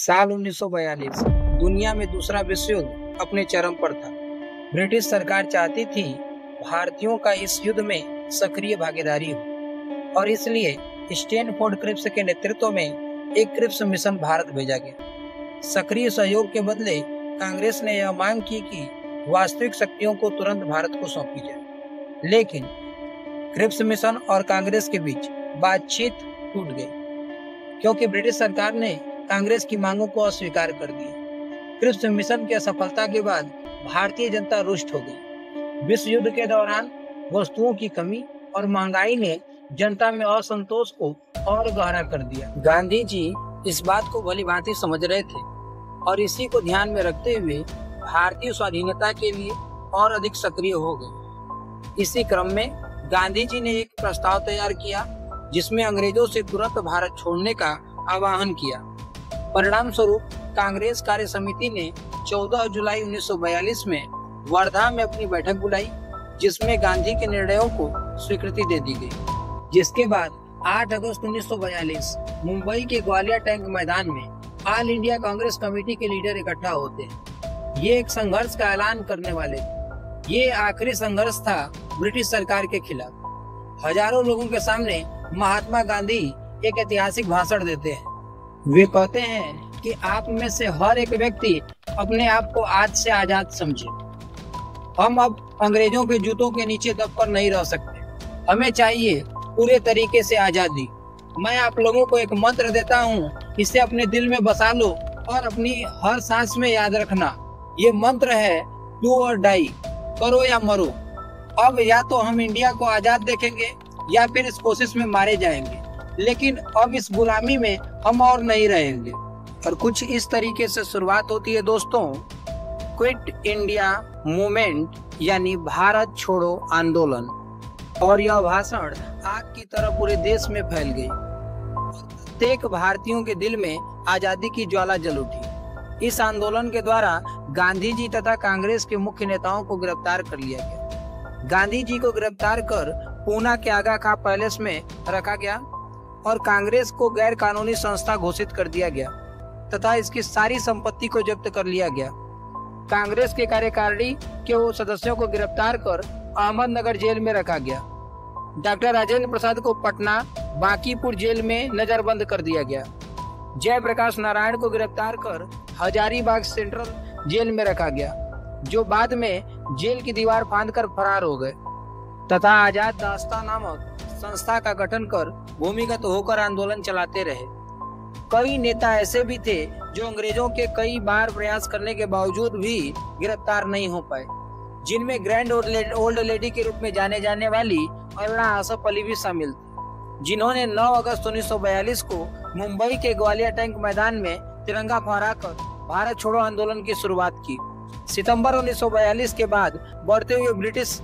साल 1942 दुनिया में दूसरा विश्व युद्ध अपने चरम पर था। ब्रिटिश सरकार चाहती थी भारतीयों का इस युद्ध में सक्रिय भागीदारी हो और इसलिए स्टैनफोर्ड क्रिप्स के नेतृत्व में एक क्रिप्स मिशन भारत भेजा गया। सक्रिय सहयोग के बदले कांग्रेस ने यह मांग की कि वास्तविक शक्तियों को तुरंत भारत को सौंपी जाए, लेकिन क्रिप्स मिशन और कांग्रेस के बीच बातचीत टूट गई क्योंकि ब्रिटिश सरकार ने कांग्रेस की मांगों को अस्वीकार कर दिया। क्रिप्स मिशन की असफलता के बाद भारतीय जनता रुष्ट हो गई। विश्व युद्ध के दौरान वस्तुओं की कमी और महंगाई ने जनता में असंतोष को और गहरा कर दिया। गांधी जी इस बात को भली भांति समझ रहे थे और इसी को ध्यान में रखते हुए भारतीय स्वाधीनता के लिए और अधिक सक्रिय हो गए। इसी क्रम में गांधी जी ने एक प्रस्ताव तैयार किया जिसमें अंग्रेजों से तुरंत भारत छोड़ने का आह्वान किया। परिणाम स्वरूप कांग्रेस कार्य समिति ने 14 जुलाई 1942 में वर्धा में अपनी बैठक बुलाई, जिसमें गांधी के निर्णयों को स्वीकृति दे दी गई। जिसके बाद 8 अगस्त 1942 मुंबई के ग्वालियर टैंक मैदान में ऑल इंडिया कांग्रेस कमेटी के लीडर इकट्ठा होते हैं। ये एक संघर्ष का ऐलान करने वाले थे। ये आखिरी संघर्ष था ब्रिटिश सरकार के खिलाफ। हजारों लोगों के सामने महात्मा गांधी एक ऐतिहासिक भाषण देते हैं। वे कहते हैं कि आप में से हर एक व्यक्ति अपने आप को आज से आजाद समझे। हम अब अंग्रेजों के जूतों के नीचे दबकर नहीं रह सकते। हमें चाहिए पूरे तरीके से आजादी। मैं आप लोगों को एक मंत्र देता हूँ, इसे अपने दिल में बसा लो और अपनी हर सांस में याद रखना। ये मंत्र है डू और डाई, करो या मरो। अब या तो हम इंडिया को आजाद देखेंगे या फिर इस कोशिश में मारे जाएंगे, लेकिन अब इस गुलामी में हम और नहीं रहेंगे। और कुछ इस तरीके से शुरुआत होती है दोस्तों क्विट इंडिया मूवमेंट यानी भारत छोड़ो आंदोलन। और यह भाषण आग की तरह पूरे देश में फैल गई। प्रत्येक भारतीयों के दिल में आजादी की ज्वाला जल उठी। इस आंदोलन के द्वारा गांधी जी तथा कांग्रेस के मुख्य नेताओं को गिरफ्तार कर लिया गया। गांधी जी को गिरफ्तार कर पूना के आगा खां पैलेस में रखा गया और कांग्रेस को गैर कानूनी संस्था घोषित कर दिया गया तथा इसकी सारी संपत्ति को जब्त कर लिया गया। कांग्रेस के कार्यकारिणी के सदस्यों को गिरफ्तार कर अहमदनगर जेल में रखा गया। डॉक्टर राजेंद्र प्रसाद को पटना बांकीपुर जेल में नजरबंद कर दिया गया। जयप्रकाश नारायण को गिरफ्तार कर हजारीबाग सेंट्रल जेल में रखा गया, जो बाद में जेल की दीवार फांदकर फरार हो गए तथा आजाद दास्ता नामक संस्था का गठन कर भूमिगत होकर आंदोलन चलाते रहे। कई नेता ऐसे भी थे जो अंग्रेजों के कई बार प्रयास करने के बावजूद भी गिरफ्तार नहीं हो पाए, जिनमें ग्रैंड ओल्ड लेडी के रूप में जाने जाने वाली अरुणा आसफ अली भी शामिल थी, जिन्होंने 9 अगस्त 1942 को मुंबई के ग्वालियर टैंक मैदान में तिरंगा फहराकर भारत छोड़ो आंदोलन की शुरुआत की। सितंबर 1942 के बाद बढ़ते हुए ब्रिटिश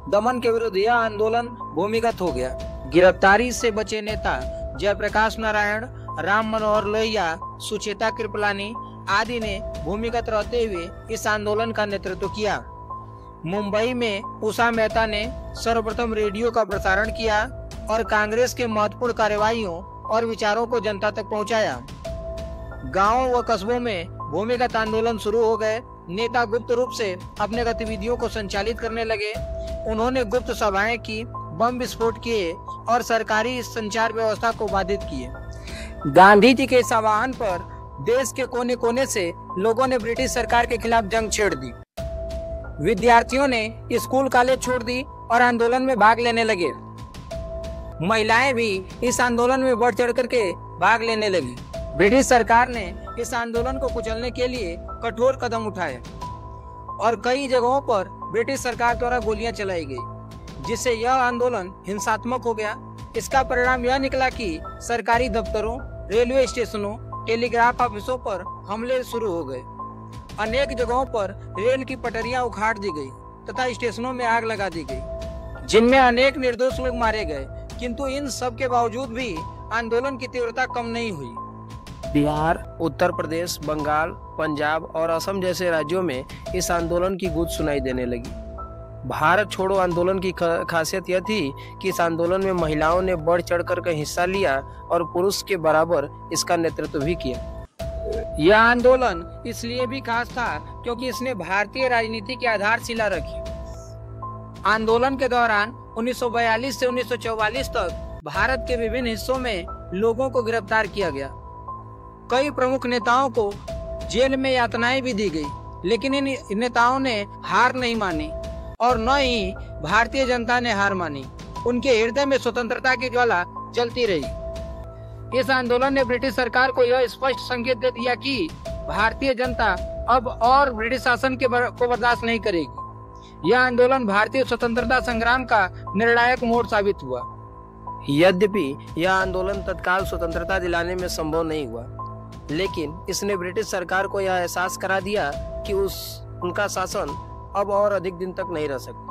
दमन के विरुद्ध यह आंदोलन भूमिगत हो गया। गिरफ्तारी से बचे नेता जयप्रकाश नारायण, राम मनोहर लोहिया, सुचेता कृपलानी आदि ने भूमिगत रहते हुए इस आंदोलन का नेतृत्व किया। मुंबई में उषा मेहता ने सर्वप्रथम रेडियो का प्रसारण किया और कांग्रेस के महत्वपूर्ण कार्यवाहियों और विचारों को जनता तक पहुंचाया। गांवों व कस्बों में भूमिगत आंदोलन शुरू हो गए। नेता गुप्त रूप से अपने गतिविधियों को संचालित करने लगे। उन्होंने गुप्त सभाएं की, बम विस्फोट किए और सरकारी संचार व्यवस्था को बाधित किए। गांधी जी के इस आह्वान पर देश के कोने कोने से लोगों ने ब्रिटिश सरकार के खिलाफ जंग छेड़ दी। विद्यार्थियों ने स्कूल कॉलेज छोड़ दी और आंदोलन में भाग लेने लगे। महिलाएं भी इस आंदोलन में बढ़ चढ़ करके भाग लेने लगी। ब्रिटिश सरकार ने इस आंदोलन को कुचलने के लिए कठोर कदम उठाए और कई जगहों पर ब्रिटिश सरकार द्वारा गोलियां चलाई गई, जिससे यह आंदोलन हिंसात्मक हो गया। इसका परिणाम यह निकला कि सरकारी दफ्तरों, रेलवे स्टेशनों, टेलीग्राफ ऑफिसों पर हमले शुरू हो गए। अनेक जगहों पर रेल की पटरियां उखाड़ दी गई तथा स्टेशनों में आग लगा दी गई, जिनमें अनेक निर्दोष लोग मारे गए। किंतु इन सब के बावजूद भी आंदोलन की तीव्रता कम नहीं हुई। बिहार, उत्तर प्रदेश, बंगाल, पंजाब और असम जैसे राज्यों में इस आंदोलन की गूंज सुनाई देने लगी। भारत छोड़ो आंदोलन की खासियत यह थी कि इस आंदोलन में महिलाओं ने बढ़ चढ़कर के हिस्सा लिया और पुरुष के बराबर इसका नेतृत्व भी किया। यह आंदोलन इसलिए भी खास था क्योंकि इसने भारतीय राजनीति की आधारशिला रखी। आंदोलन के दौरान 1942 से 1944 तक भारत के विभिन्न हिस्सों में लोगों को गिरफ्तार किया गया। कई प्रमुख नेताओं को जेल में यातनाएं भी दी गई, लेकिन इन नेताओं ने हार नहीं मानी और न ही भारतीय जनता ने हार मानी। उनके हृदय में स्वतंत्रता की ज्वाला जलती रही। इस आंदोलन ने ब्रिटिश सरकार को यह स्पष्ट संकेत दे दिया कि भारतीय जनता अब और ब्रिटिश शासन को बर्दाश्त नहीं करेगी। यह आंदोलन भारतीय स्वतंत्रता संग्राम का निर्णायक मोड़ साबित हुआ। यद्यपि यह आंदोलन तत्काल स्वतंत्रता दिलाने में संभव नहीं हुआ, लेकिन इसने ब्रिटिश सरकार को यह एहसास करा दिया कि उनका शासन अब और अधिक दिन तक नहीं रह सकता।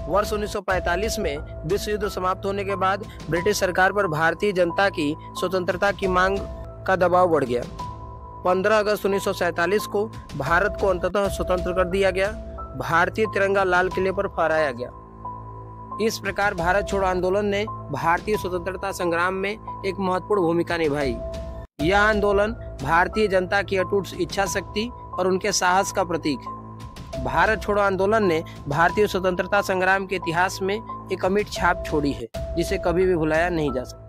वर्ष 1945 में विश्व युद्ध समाप्त होने के बाद ब्रिटिश सरकार पर भारतीय जनता की स्वतंत्रता की मांग का दबाव बढ़ गया। 15 अगस्त 1947 को भारत को अंततः स्वतंत्र कर दिया गया। भारतीय तिरंगा लाल किले पर फहराया गया। इस प्रकार भारत छोड़ो आंदोलन ने भारतीय स्वतंत्रता संग्राम में एक महत्वपूर्ण भूमिका निभाई। यह आंदोलन भारतीय जनता की अटूट इच्छा शक्ति और उनके साहस का प्रतीक है। भारत छोड़ो आंदोलन ने भारतीय स्वतंत्रता संग्राम के इतिहास में एक अमिट छाप छोड़ी है, जिसे कभी भी भुलाया नहीं जा सकता।